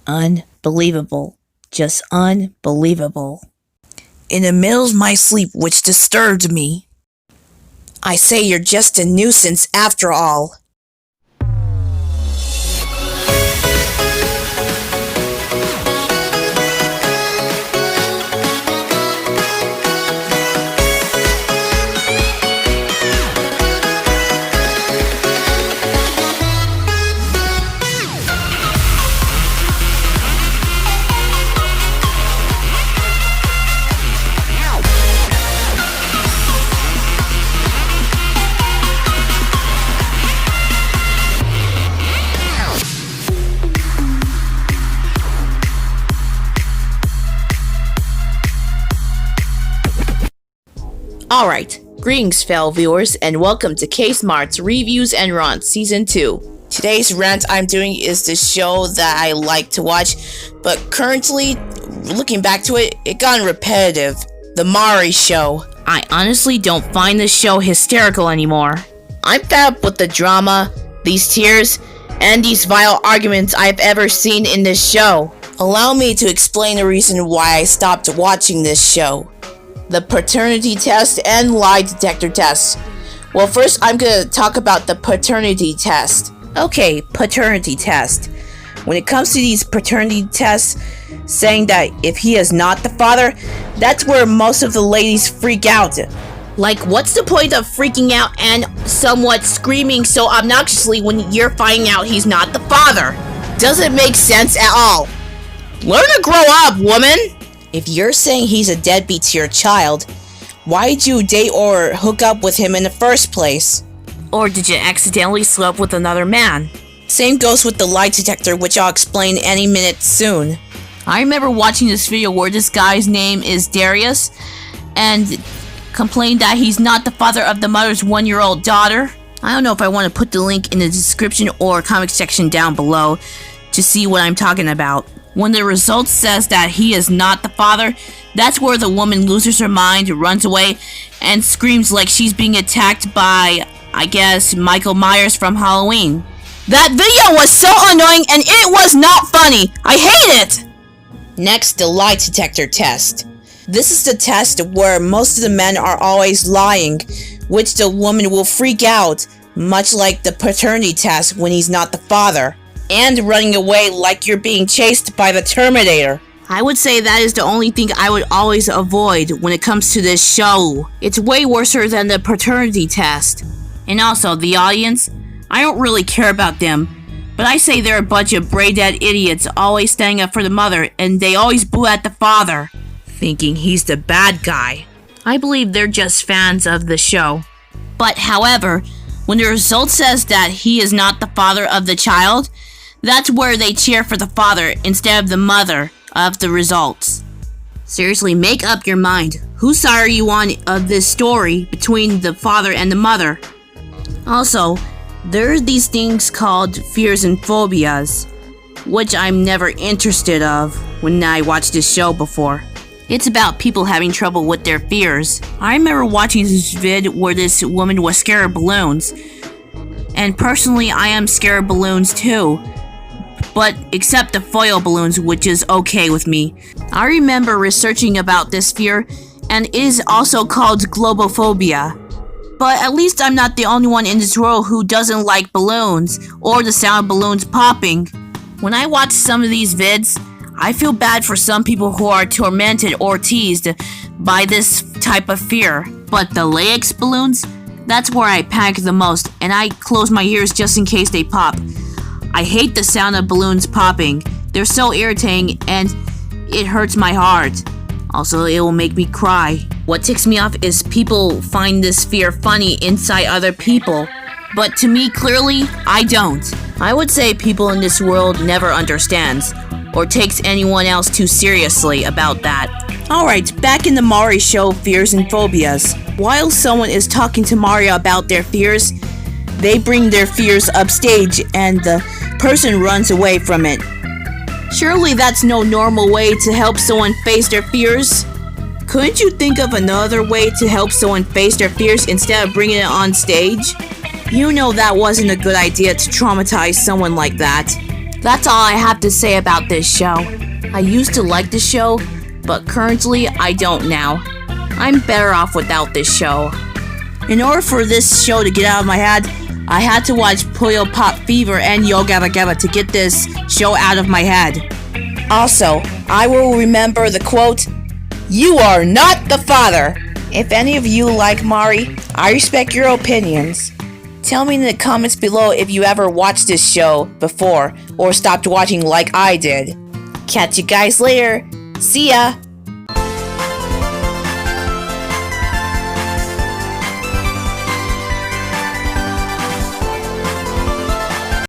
Unbelievable. Just unbelievable. In the middle of my sleep, which disturbed me. I say you're just a nuisance after all. Alright, greetings fellow viewers and welcome to K-Smart's Reviews and Rants Season 2. Today's rant I'm doing is the show that I like to watch, but currently, looking back to it, it got repetitive. The Maury Show. I honestly don't find this show hysterical anymore. I'm fed up with the drama, these tears, and these vile arguments I've ever seen in this show. Allow me to explain the reason why I stopped watching this show. The paternity test and lie detector test. Well, first I'm gonna talk about the paternity test. Okay, paternity test. When it comes to these paternity tests, saying that if he is not the father, that's where most of the ladies freak out. Like, what's the point of freaking out and somewhat screaming so obnoxiously when you're finding out he's not the father? Doesn't make sense at all. Learn to grow up, woman! If you're saying he's a deadbeat to your child, why did you date or hook up with him in the first place? Or did you accidentally sleep with another man? Same goes with the lie detector, which I'll explain any minute soon. I remember watching this video where this guy's name is Darius and complained that he's not the father of the mother's 1-year-old daughter. I don't know if I want to put the link in the description or comment section down below to see what I'm talking about. When the result says that he is not the father, that's where the woman loses her mind, runs away, and screams like she's being attacked by, I guess, Michael Myers from Halloween. That video was so annoying and it was not funny! I hate it! Next, the lie detector test. This is the test where most of the men are always lying, which the woman will freak out, much like the paternity test when he's not the father. And running away like you're being chased by the Terminator. I would say that is the only thing I would always avoid when it comes to this show. It's way worse than the paternity test. And also, the audience, I don't really care about them, but I say they're a bunch of brain-dead idiots always standing up for the mother, and they always boo at the father, thinking he's the bad guy. I believe they're just fans of the show. But however, when the result says that he is not the father of the child, that's where they cheer for the father instead of the mother of the results. Seriously, make up your mind. Whose side are you on of this story between the father and the mother? Also, there are these things called fears and phobias, which I'm never interested of when I watched this show before. It's about people having trouble with their fears. I remember watching this vid where this woman was scared of balloons. And personally, I am scared of balloons too. But except the foil balloons, which is okay with me. I remember researching about this fear, and it is also called Globophobia. But at least I'm not the only one in this world who doesn't like balloons, or the sound of balloons popping. When I watch some of these vids, I feel bad for some people who are tormented or teased by this type of fear. But the latex balloons, that's where I panic the most, and I close my ears just in case they pop. I hate the sound of balloons popping. They're so irritating and it hurts my heart. Also, it will make me cry. What ticks me off is people find this fear funny inside other people. But to me, clearly, I don't. I would say people in this world never understands or takes anyone else too seriously about that. Alright, back in the Maury show, Fears and Phobias. While someone is talking to Mario about their fears, they bring their fears upstage and the person runs away from it. Surely that's no normal way to help someone face their fears? Couldn't you think of another way to help someone face their fears instead of bringing it on stage? You know that wasn't a good idea to traumatize someone like that. That's all I have to say about this show. I used to like the show, but currently I don't now. I'm better off without this show. In order for this show to get out of my head, I had to watch Puyo Pop Fever and Yo Gabba Gabba to get this show out of my head. Also, I will remember the quote, "You are not the father." If any of you like Maury, I respect your opinions. Tell me in the comments below if you ever watched this show before or stopped watching like I did. Catch you guys later. See ya!